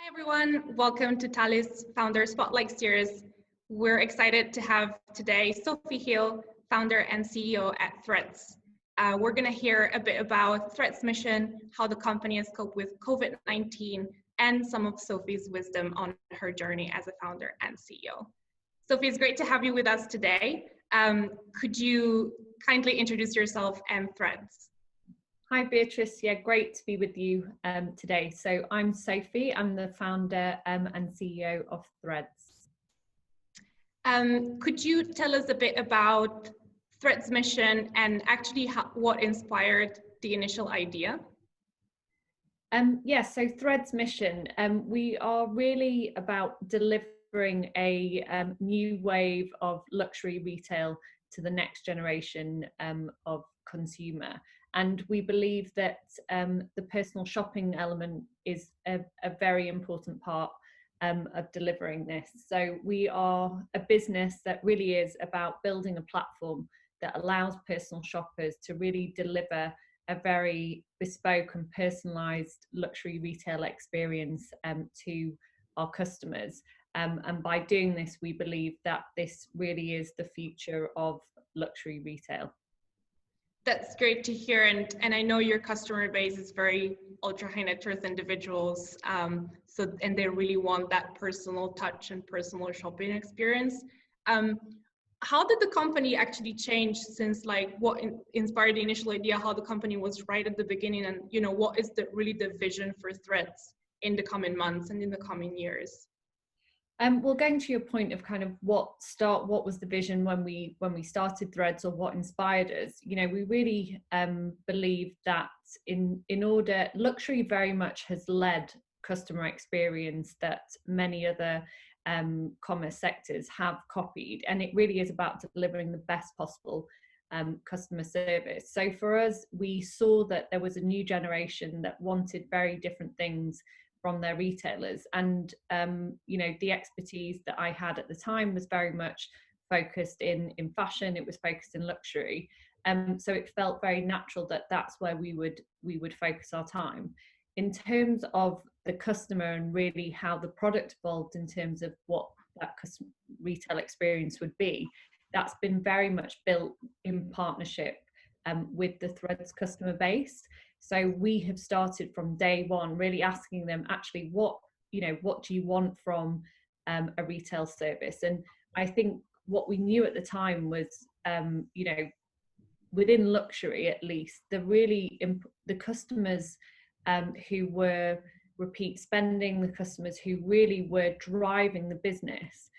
Hi everyone, welcome to Talis Founder Spotlight Series. We're excited to have today Sophie Hill, founder and CEO at Threads. We're going to hear a bit about Threads' mission, how the company has coped with COVID-19, and some of Sophie's wisdom on her journey as a founder and CEO. Sophie, it's great to have you with us today. Could you kindly introduce yourself and Threads? Hi Beatrice, yeah, great to be with you today. So I'm Sophie, I'm the founder and CEO of Threads. Could you tell us a bit about Threads' mission and actually what inspired the initial idea? So Threads' mission, we are really about delivering a new wave of luxury retail to the next generation of consumer. And we believe that the personal shopping element is a very important part of delivering this. So we are a business that really is about building a platform that allows personal shoppers to really deliver a very bespoke and personalized luxury retail experience to our customers. And by doing this, we believe that this really is the future of luxury retail. That's great to hear, and I know your customer base is very ultra high net worth individuals, and they really want that personal touch and personal shopping experience. How did the company actually change since, like, what inspired the initial idea? How the company was right at the beginning, and what is really the vision for Threads in the coming months and in the coming years? Well, going to your point of kind of what was the vision when we started Threads, or what inspired us, we really believe that in order, luxury very much has led customer experience that many other commerce sectors have copied, and it really is about delivering the best possible customer service. So for us, we saw that there was a new generation that wanted very different things from their retailers, and the expertise that I had at the time was very much focused in fashion. It was focused in luxury, so it felt very natural that that's where we would focus our time. In terms of the customer and really how the product evolved in terms of what that customer retail experience would be, that's been very much built in partnership with the Threads customer base. So we have started from day one really asking them, actually, what do you want from a retail service? And I think what we knew at the time was, within luxury at least, the customers who were repeat spending, the customers who really were driving the business,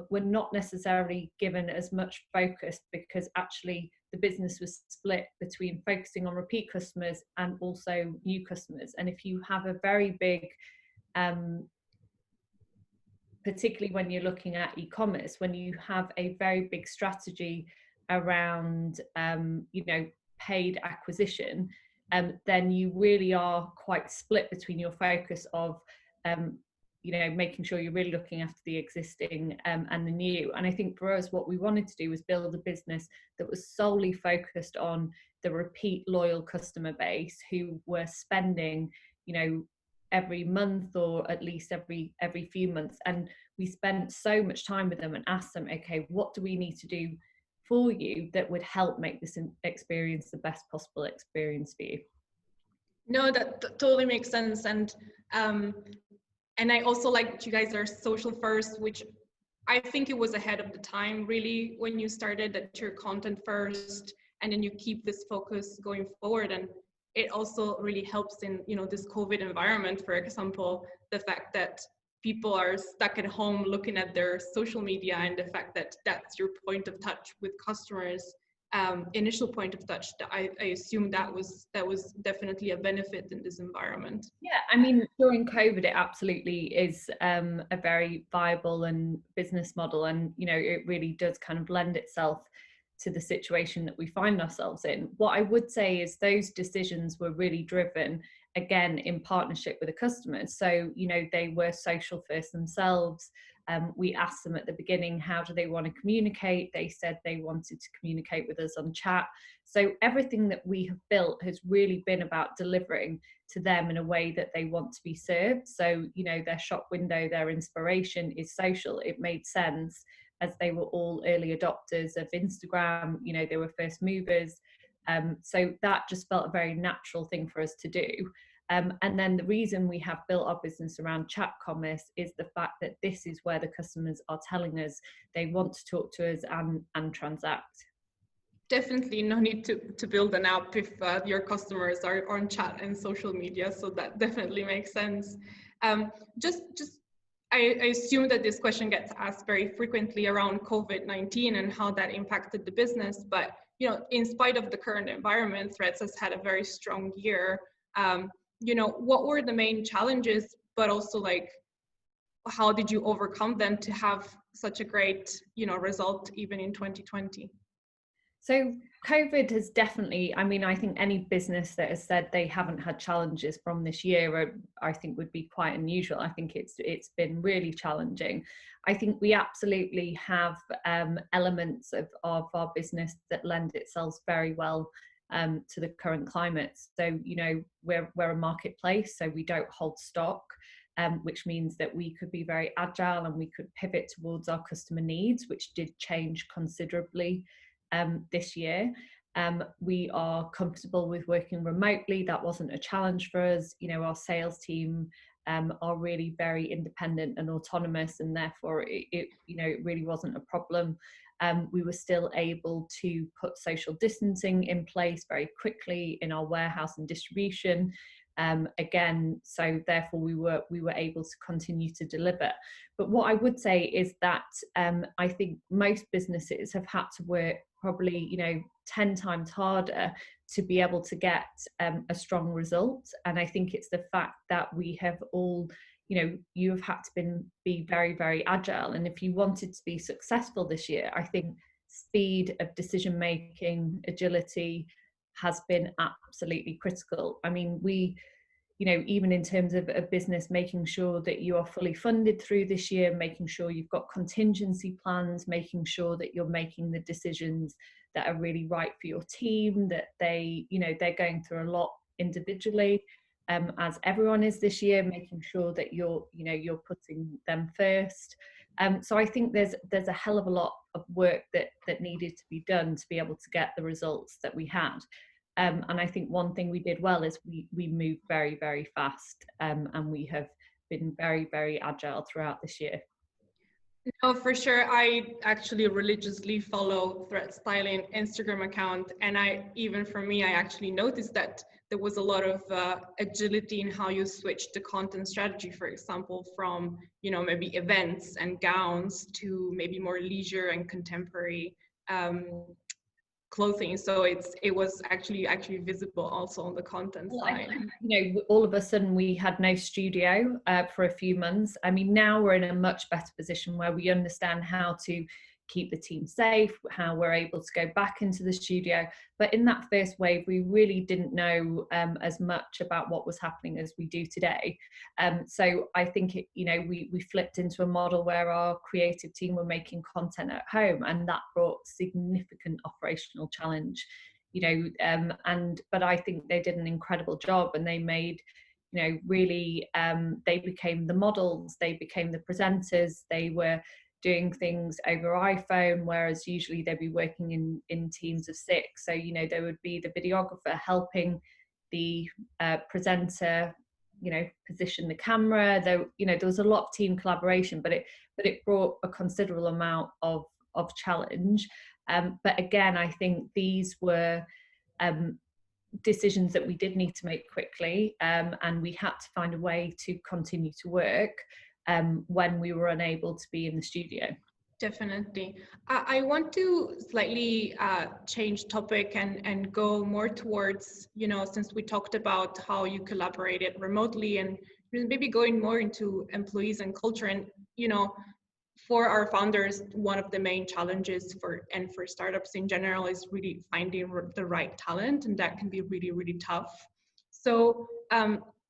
were not necessarily given as much focus, because actually the business was split between focusing on repeat customers and also new customers. And if you have a very big, particularly when you're looking at e-commerce, when you have a very big strategy around, paid acquisition, then you really are quite split between your focus of, making sure you're really looking after the existing and the new. And I think for us, what we wanted to do was build a business that was solely focused on the repeat loyal customer base who were spending, every month, or at least every few months. And we spent so much time with them and asked them, okay, what do we need to do for you that would help make this experience the best possible experience for you? No, that totally makes sense. And I also like that you guys are social first, which I think it was ahead of the time, really, when you started, that you're content first, and then you keep this focus going forward. And it also really helps in, this COVID environment, for example, the fact that people are stuck at home looking at their social media, and the fact that that's your point of touch with customers, initial point of touch. I assume that was definitely a benefit in this environment. Yeah, I mean, during COVID, it absolutely is a very viable and business model, and it really does kind of lend itself to the situation that we find ourselves in. What I would say is those decisions were really driven, again, in partnership with the customers. So they were social first themselves. We asked them at the beginning, how do they want to communicate? They said they wanted to communicate with us on chat. So everything that we have built has really been about delivering to them in a way that they want to be served. So, you know, their shop window, their inspiration is social. It made sense as they were all early adopters of Instagram, you know, they were first movers. So that just felt a very natural thing for us to do. And then the reason we have built our business around chat commerce is the fact that this is where the customers are telling us they want to talk to us and transact. Definitely no need to build an app if your customers are on chat and social media. So that definitely makes sense. I assume that this question gets asked very frequently around COVID-19 and how that impacted the business. But, you know, in spite of the current environment, Threads has had a very strong year. You know, what were the main challenges, but also like, how did you overcome them to have such a great, you know, result even in 2020? So COVID has definitely, I mean, I think any business that has said they haven't had challenges from this year, I think would be quite unusual. I think it's been really challenging. I think we absolutely have elements of our business that lend itself very well to the current climate. So, you know, we're a marketplace, so we don't hold stock. Which means that we could be very agile and we could pivot towards our customer needs, which did change considerably this year. We are comfortable with working remotely. That wasn't a challenge for us. You know, our sales team are really very independent and autonomous, and therefore it really wasn't a problem. We were still able to put social distancing in place very quickly in our warehouse and distribution. Again, so therefore we were able to continue to deliver. But what I would say is that I think most businesses have had to work probably, you know, 10 times harder to be able to get a strong result. And I think it's the fact that we have all, you know, you have had to be very, very agile. And if you wanted to be successful this year, I think speed of decision making, agility has been absolutely critical. I mean, we, you know, even in terms of a business, making sure that you are fully funded through this year, making sure you've got contingency plans, making sure that you're making the decisions that are really right for your team, that they, you know, they're going through a lot individually, as everyone is this year, making sure that you're putting them first. So I think there's a hell of a lot of work that needed to be done to be able to get the results that we had. And I think one thing we did well is we moved very, very fast, and we have been very, very agile throughout this year. No, for sure. I actually religiously follow Thread Styling Instagram account, and for me, I actually noticed that there was a lot of agility in how you switched the content strategy, for example, from, you know, maybe events and gowns to maybe more leisure and contemporary clothing. So it was actually visible also on the content side. You know, all of a sudden we had no studio for a few months. I mean, now we're in a much better position where we understand how to keep the team safe, how we're able to go back into the studio. But in that first wave, we really didn't know as much about what was happening as we do today. So I think, we flipped into a model where our creative team were making content at home, and that brought significant operational challenge. But I think they did an incredible job, and they made, really, they became the models, they became the presenters, they were doing things over iPhone, whereas usually they'd be working in teams of 6. So, there would be the videographer helping the presenter, position the camera. There was a lot of team collaboration, but it brought a considerable amount of challenge. But again, I think these were decisions that we did need to make quickly, and we had to find a way to continue to work when we were unable to be in the studio. Definitely. I want to slightly change topic and go more towards, since we talked about how you collaborated remotely, and maybe going more into employees and culture. And, for our founders, one of the main challenges for startups in general is really finding the right talent, and that can be really, really tough. So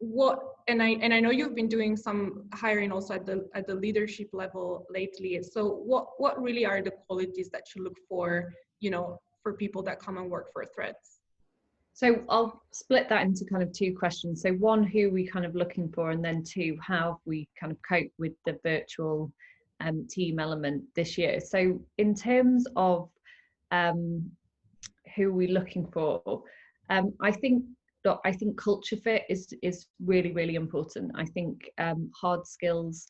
I know you've been doing some hiring also at the leadership level lately. So what really are the qualities that you look for, you know, for people that come and work for Threads? So I'll split that into kind of two questions. So one, who we kind of looking for, and then two, how we kind of cope with the virtual team element this year. So in terms of who we're looking for, I think culture fit is really, really important. I think hard skills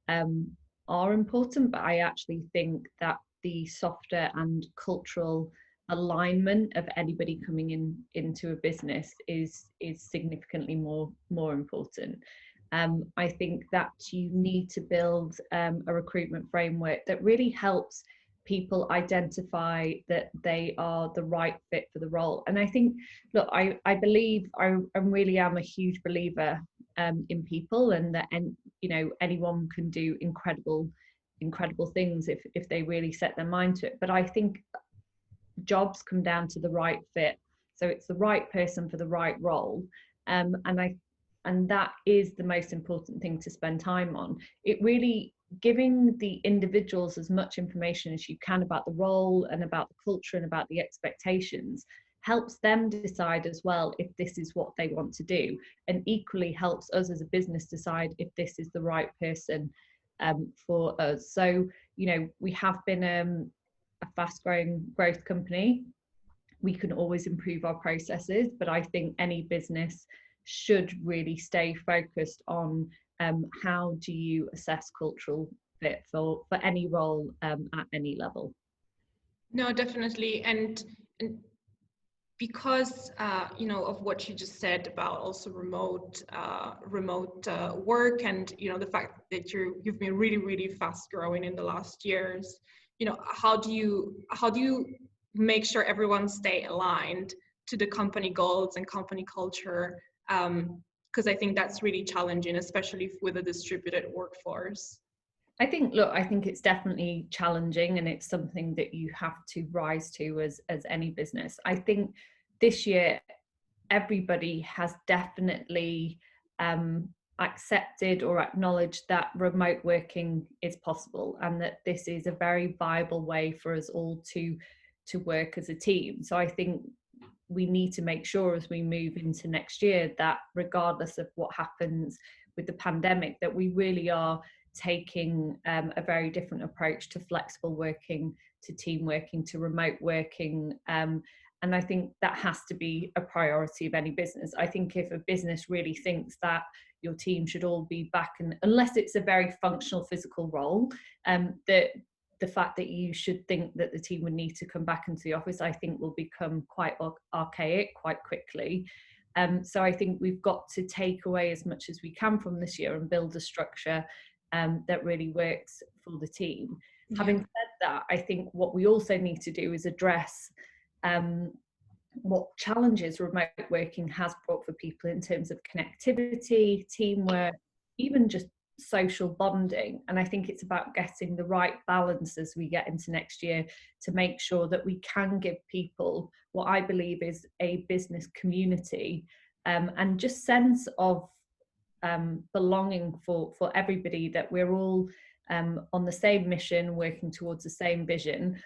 are important, but I actually think that the softer and cultural alignment of anybody coming into a business is significantly more important. I think that you need to build a recruitment framework that really helps people identify that they are the right fit for the role. And I think, look, I believe I really am a huge believer in people, and that, and you know, anyone can do incredible things if they really set their mind to it. But I think jobs come down to the right fit. So it's the right person for the right role. And that is the most important thing to spend time on. It really giving the individuals as much information as you can about the role and about the culture and about the expectations helps them decide as well if this is what they want to do, and equally helps us as a business decide if this is the right person for us. So, you know, we have been a fast-growing growth company. We can always improve our processes, but I think any business should really stay focused on how do you assess cultural fit for any role at any level. No, definitely. And because you know, of what you just said about also remote work, and you know, the fact that you've been really fast growing in the last years, you know, how do you make sure everyone stay aligned to the company goals and company culture? Because I think that's really challenging, especially with a distributed workforce. I think it's definitely challenging, and it's something that you have to rise to as any business. I think this year everybody has definitely accepted or acknowledged that remote working is possible, and that this is a very viable way for us all to work as a team. So I think we need to make sure as we move into next year that regardless of what happens with the pandemic, that we really are taking a very different approach to flexible working, to team working, to remote working. And I think that has to be a priority of any business. I think if a business really thinks that your team should all be back, and unless it's a very functional physical role, that the fact that you should think that the team would need to come back into the office, I think will become quite archaic quite quickly. So I think we've got to take away as much as we can from this year and build a structure that really works for the team. Yeah. Having said that, I think what we also need to do is address what challenges remote working has brought for people in terms of connectivity, teamwork, even just social bonding. And I think it's about getting the right balance as we get into next year to make sure that we can give people what I believe is a business community and just sense of belonging for everybody, that we're all on the same mission, working towards the same vision.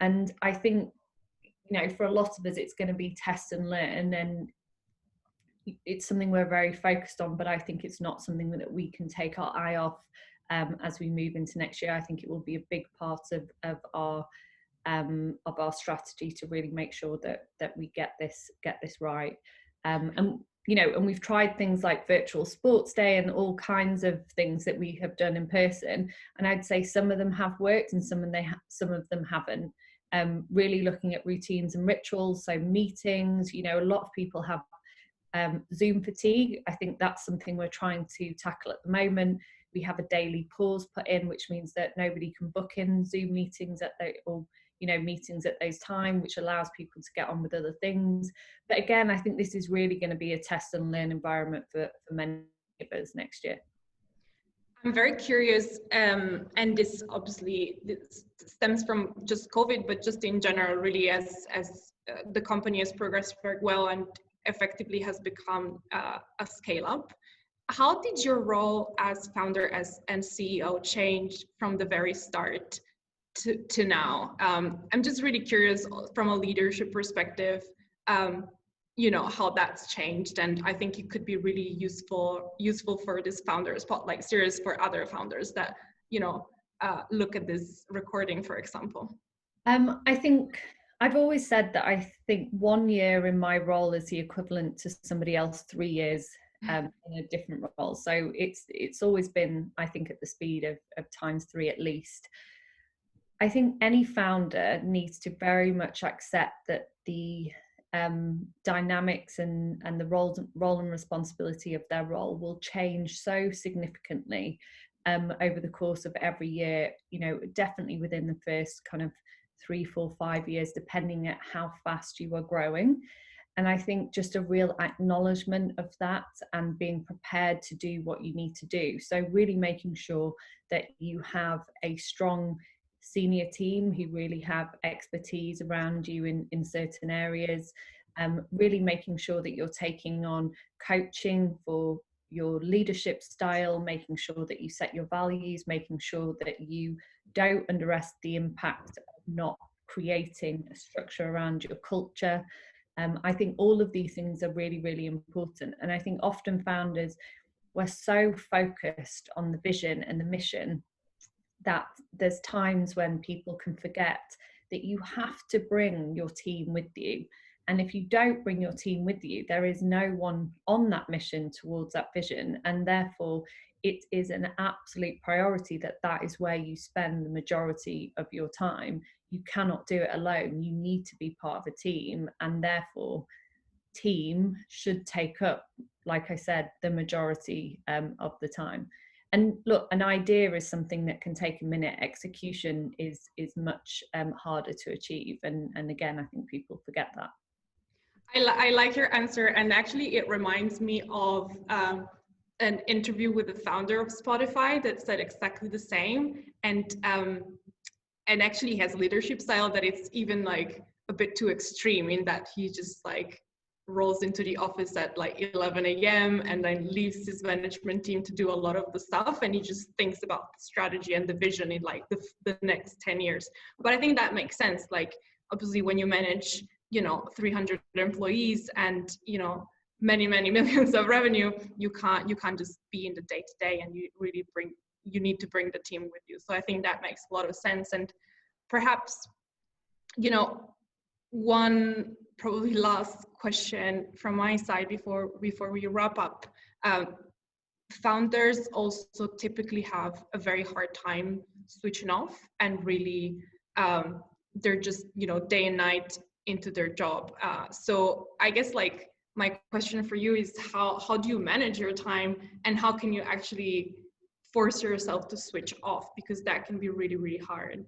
And I think, you know, for a lot of us, it's going to be test and learn, and it's something we're very focused on, but I think it's not something that we can take our eye off as we move into next year. I think it will be a big part of our strategy to really make sure that we get this right. And you know, and we've tried things like virtual sports day and all kinds of things that we have done in person, and I'd say some of them have worked and some of them haven't. Really looking at routines and rituals, so meetings, you know, a lot of people have Zoom fatigue. I think that's something we're trying to tackle at the moment. We have a daily pause put in, which means that nobody can book in Zoom meetings meetings at those times, which allows people to get on with other things. But again, I think this is really going to be a test and learn environment for many of us next year. I'm very curious, and this obviously stems from just COVID, but just in general, really, as the company has progressed very well and effectively has become a scale up. how did your role as founder and CEO change from the very start to now? I'm just really curious from a leadership perspective, how that's changed. And I think it could be really useful for this founder spotlight series for other founders that, look at this recording, for example. I think I've always said that I think 1 year in my role is the equivalent to somebody else 3 years in a different role. So it's always been, I think, at the speed of times 3 at least. I think any founder needs to very much accept that the dynamics and the role and responsibility of their role will change so significantly over the course of every year, definitely within the first kind of 3, 4, 5 years, depending at how fast you are growing. And I think just a real acknowledgement of that and being prepared to do what you need to do. So really making sure that you have a strong senior team who really have expertise around you in certain areas, really making sure that you're taking on coaching for your leadership style, making sure that you set your values, making sure that you don't underestimate the impact of not creating a structure around your culture. I think all of these things are really, really important. And I think often founders, we're so focused on the vision and the mission that there's times when people can forget that you have to bring your team with you. And if you don't bring your team with you, there is no one on that mission towards that vision. And therefore, it is an absolute priority that is where you spend the majority of your time. You cannot do it alone. You need to be part of a team. And therefore, team should take up, like I said, the majority of the time. And look, an idea is something that can take a minute. Execution is much harder to achieve. And again, I think people forget that. I like your answer, and actually it reminds me of an interview with the founder of Spotify that said exactly the same. And actually has leadership style that it's even like a bit too extreme, in that he just like rolls into the office at like 11 a.m. and then leaves his management team to do a lot of the stuff, and he just thinks about the strategy and the vision in like the next 10 years. But I think that makes sense. Like obviously when you manage 300 employees and many millions of revenue, you can't just be in the day-to-day, and you need to bring the team with you. So I think that makes a lot of sense. And perhaps one probably last question from my side before we wrap up. Founders also typically have a very hard time switching off and really they're just day and night into their job. So I guess like my question for you is how do you manage your time, and how can you actually force yourself to switch off, because that can be really, really hard.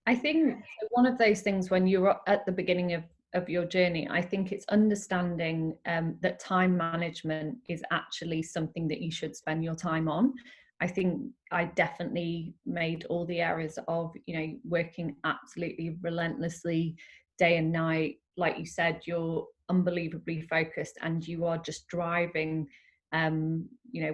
I think one of those things when you're at the beginning of your journey, I think it's understanding that time management is actually something that you should spend your time on. I think I definitely made all the areas of, working absolutely relentlessly day and night. Like you said, you're unbelievably focused and you are just driving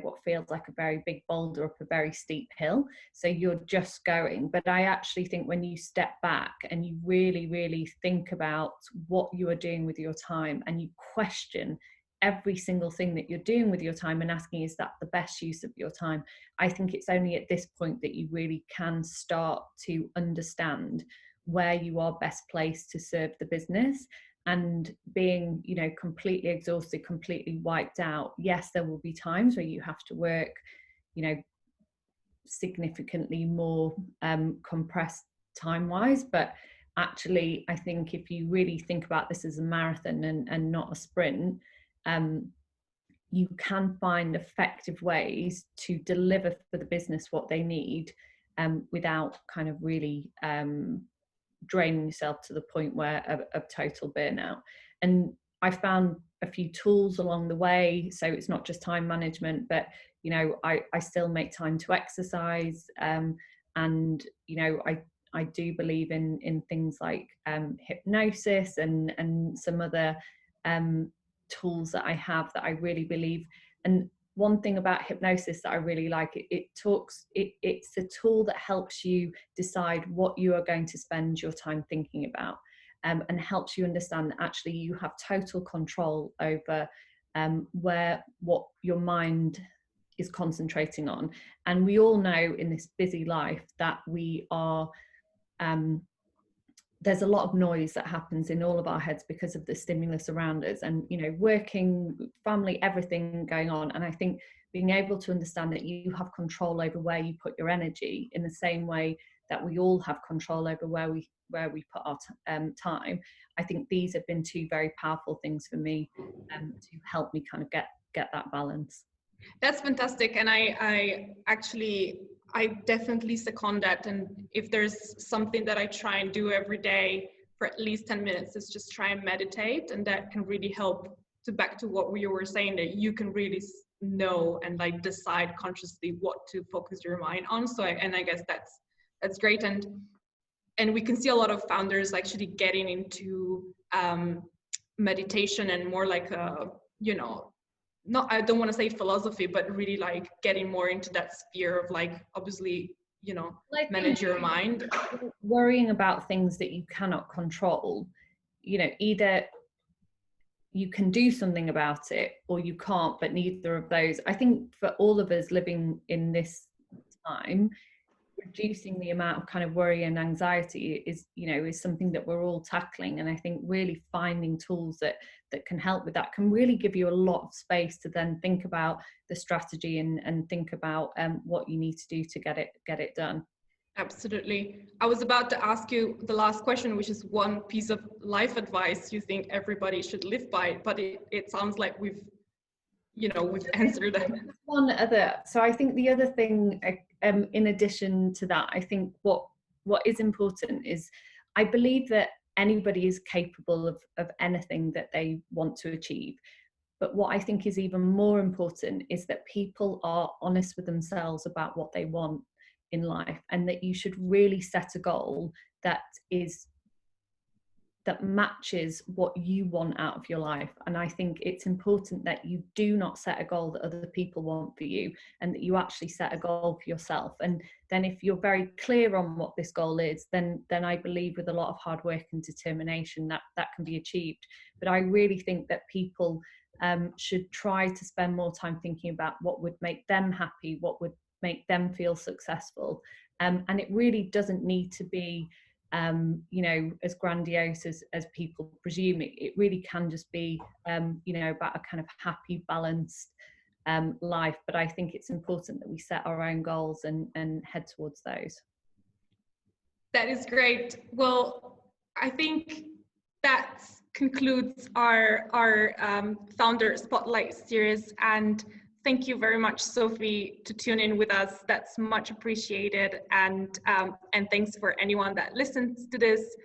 what feels like a very big boulder up a very steep hill. So you're just going. But I actually think when you step back and you really, really think about what you are doing with your time, and you question every single thing that you're doing with your time and asking, is that the best use of your time? I think it's only at this point that you really can start to understand where you are best placed to serve the business. And being, completely exhausted, completely wiped out, yes, there will be times where you have to work, significantly more compressed time-wise. But actually, I think if you really think about this as a marathon and not a sprint, you can find effective ways to deliver for the business what they need without kind of really draining yourself to the point where of total burnout. And I found a few tools along the way, so it's not just time management, but I still make time to exercise, and I do believe in things like hypnosis and some other tools that I have that I really believe. And one thing about hypnosis that I really like, it's a tool that helps you decide what you are going to spend your time thinking about, and helps you understand that actually you have total control over what your mind is concentrating on. And we all know in this busy life that we are there's a lot of noise that happens in all of our heads because of the stimulus around us, and working, family, everything going on. And I think being able to understand that you have control over where you put your energy, in the same way that we all have control over where we put our time, I think these have been two very powerful things for me to help me kind of get that balance. That's fantastic. And I definitely second that. And if there's something that I try and do every day for at least 10 minutes, is just try and meditate. And that can really help to, back to what we were saying, that you can really know and like decide consciously what to focus your mind on. So I guess that's great. And we can see a lot of founders actually getting into meditation and more like a, I don't want to say philosophy, but really like getting more into that sphere of like, obviously, manage your mind. Worrying about things that you cannot control, either you can do something about it or you can't, but neither of those. I think for all of us living in this time, reducing the amount of kind of worry and anxiety is something that we're all tackling. And I think really finding tools that can help with that can really give you a lot of space to then think about the strategy and think about what you need to do to get it done. Absolutely. I was about to ask you the last question, which is one piece of life advice you think everybody should live by, but it sounds like we've answered that. One other. So I think the other thing, in addition to that, I think what is important is, I believe that anybody is capable of anything that they want to achieve. But what I think is even more important is that people are honest with themselves about what they want in life, and that you should really set a goal that matches what you want out of your life. And I think it's important that you do not set a goal that other people want for you, and that you actually set a goal for yourself. And then if you're very clear on what this goal is, then I believe with a lot of hard work and determination that can be achieved. But I really think that people should try to spend more time thinking about what would make them happy, what would make them feel successful. And it really doesn't need to be as grandiose as people presume. It really can just be about a kind of happy, balanced life. But I think it's important that we set our own goals and head towards those. That is great. Well, I think that concludes our Founder Spotlight series, and thank you very much, Sophie, to tune in with us. That's much appreciated. And thanks for anyone that listens to this.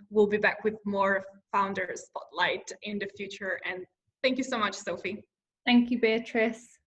We'll be back with more Founder Spotlight in the future. And thank you so much, Sophie. Thank you, Beatrice.